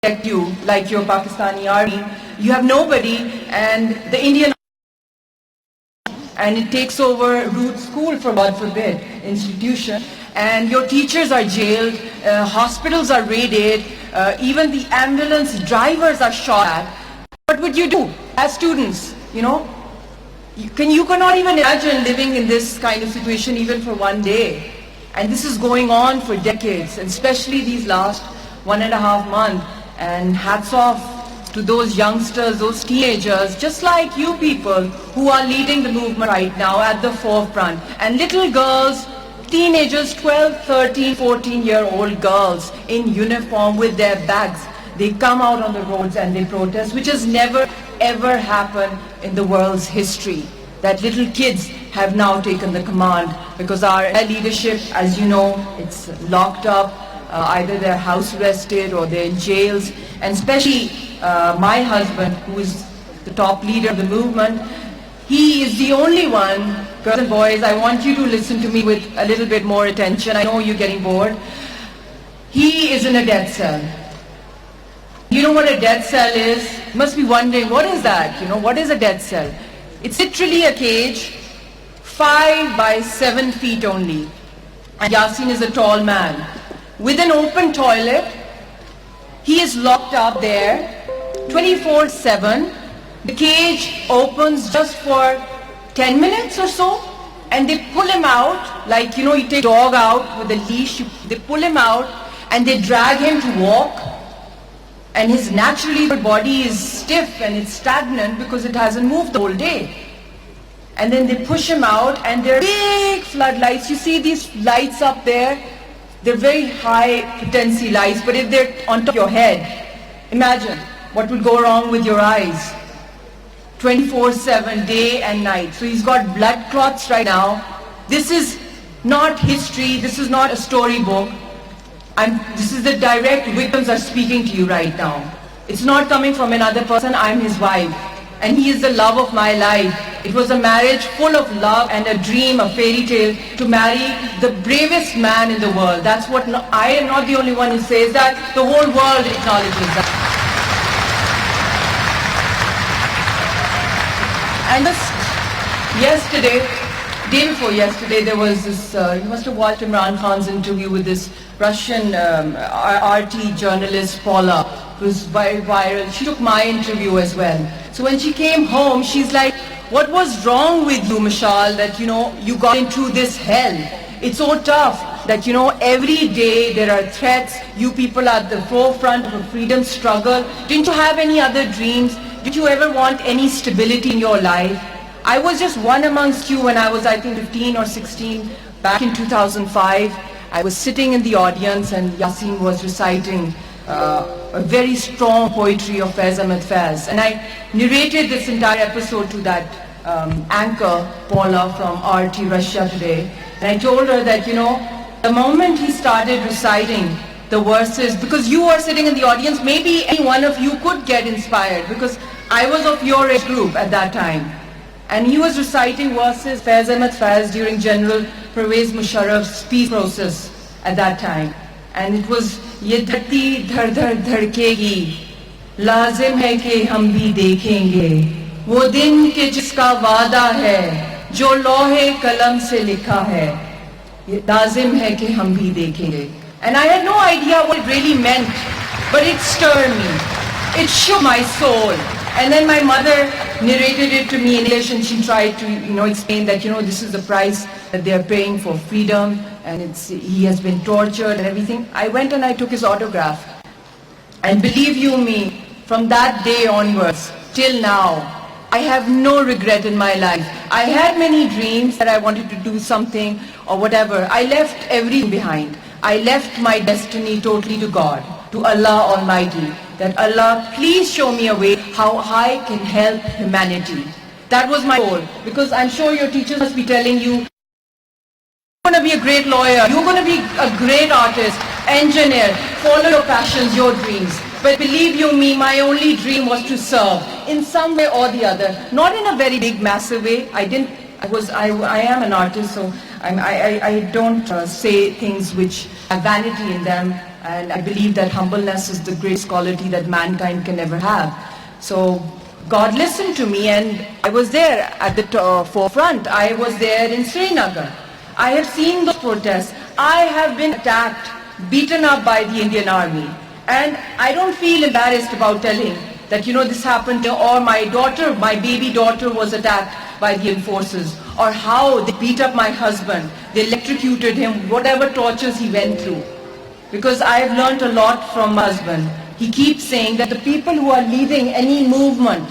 protect you, like your Pakistani army. You have nobody, and the Indian and it takes over root school, for God forbid, institution, and your teachers are jailed, hospitals are raided, even the ambulance drivers are shot at. What would you do as students? You know, you cannot even imagine living in this kind of situation even for one day. And this is going on for decades, and especially these last 1.5 months. And hats off to those youngsters, those teenagers, just like you people who are leading the movement right now at the forefront. And little girls, teenagers, 12, 13, 14-year-old girls in uniform with their bags, they come out on the roads and they protest, which has never ever happened in the world's history. That little kids have now taken the command, because our leadership, as you know, it's locked up, either they're house arrested or they're in jails, and especially my husband, who is the top leader of the movement, he is the only one. Girls and boys, I want you to listen to me with a little bit more attention. I know you're getting bored. He is in a death cell. You know what a death cell is? You must be wondering, what is that? You know, what is a death cell? It's literally a cage, 5 by 7 feet only. And Yasin is a tall man. With an open toilet, he is locked up there 24/7. The cage opens just for 10 minutes or so, and they pull him out, like, you know, you take a dog out with a leash, they pull him out and they drag him to walk, and his naturally body is stiff and it's stagnant because it hasn't moved the whole day. And then they push him out, and there are big floodlights. You see these lights up there? They're very high potency lights, but if they're on top of your head, imagine what would go wrong with your eyes. 24/7, day and night. So he's got blood clots right now. This is not history. This is not a storybook. This is the direct victims are speaking to you right now. It's not coming from another person. I'm his wife, and he is the love of my life. It was a marriage full of love and a dream, a fairy tale, to marry the bravest man in the world. That's what, I am not the only one who says that. The whole world acknowledges that. And yesterday, day before yesterday, there was this, you must have watched Imran Khan's interview with this Russian RT journalist, Paula, who's very viral. She took my interview as well. So when she came home, she's like, what was wrong with you, Mishal, that, you know, you got into this hell? It's so tough that, you know, every day there are threats. You people are at the forefront of a freedom struggle. Didn't you have any other dreams? Did you ever want any stability in your life? I was just one amongst you when I was, I think, 15 or 16, back in 2005. I was sitting in the audience and Yasin was reciting a very strong poetry of Faiz Ahmed Faiz. And I narrated this entire episode to that anchor, Paula from RT Russia Today. And I told her that, you know, the moment he started reciting the verses, because you are sitting in the audience, maybe any one of you could get inspired, because I was of your age group at that time. And he was reciting verses, Faiz Ahmed Faiz, during General Pervez Musharraf's peace process at that time. And it was, ये धरती धड़ धड़ धड़केगी, लाजिम है कि हम भी देखेंगे, वो दिन के जिसका वादा है, जो लोहे कलम से लिखा है, ये लाजिम है कि हम भी देखेंगे. And I had no idea what it really meant, but it stirred me. It shook my soul. And then my mother narrated it to me in English, and she tried to, you know, explain that, you know, this is the price that they are paying for freedom, and he has been tortured and everything. I went and I took his autograph. And believe you me, from that day onwards till now, I have no regret in my life. I had many dreams that I wanted to do something or whatever. I left everything behind. I left my destiny totally to God, to Allah Almighty. That Allah, please show me a way how I can help humanity. That was my goal. Because I'm sure your teachers must be telling you, you're going to be a great lawyer, you're going to be a great artist, engineer, follow your passions, your dreams. But believe you me, my only dream was to serve in some way or the other. Not in a very big, massive way. I am an artist, so I don't say things which have vanity in them. and I believe that humbleness is the greatest quality that mankind can ever have. So God listened to me, and I was there at the forefront. I was there in Srinagar. I have seen those protests. I have been attacked, beaten up by the Indian Army. And I don't feel embarrassed about telling that, this happened, or my daughter, my baby daughter was attacked by the armed forces, or how they beat up my husband, they electrocuted him, whatever tortures he went through. Because I have learned a lot from my husband. He keeps saying that the people who are leading any movement,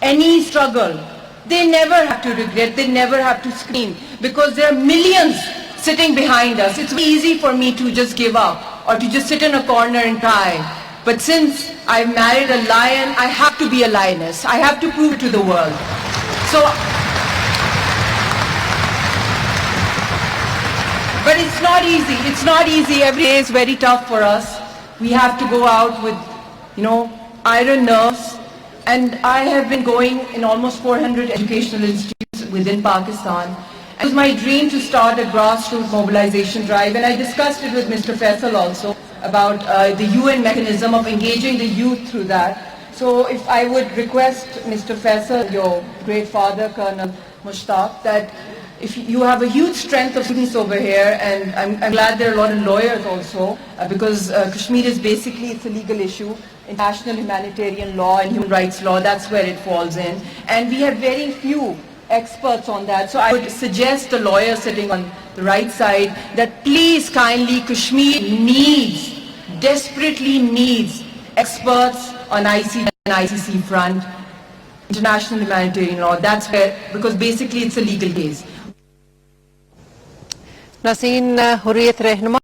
any struggle, they never have to regret, they never have to scream, because there are millions sitting behind us. It's easy for me to just give up or to just sit in a corner and cry. But since I've married a lion, I have to be a lioness. I have to prove it to the world. So, but it's not easy. It's not easy. Every day is very tough for us. We have to go out with, iron nerves. And I have been going in almost 400 educational institutes within Pakistan. It was my dream to start a grassroots mobilization drive, and I discussed it with Mr. Faisal also about the UN mechanism of engaging the youth through that. So if I would request Mr. Faisal, your great father, Colonel Mushtaq, that if you have a huge strength of students over here, and I'm glad there are a lot of lawyers also, because Kashmir is basically, it's a legal issue. International humanitarian law and human rights law, that's where it falls in. And we have very few experts on that. So I would suggest the lawyer sitting on the right side that please kindly, Kashmir desperately needs experts on IC and ICC front, international humanitarian law. That's where, because basically it's a legal case. नाज़रीन, हुर्रियत रहनुमा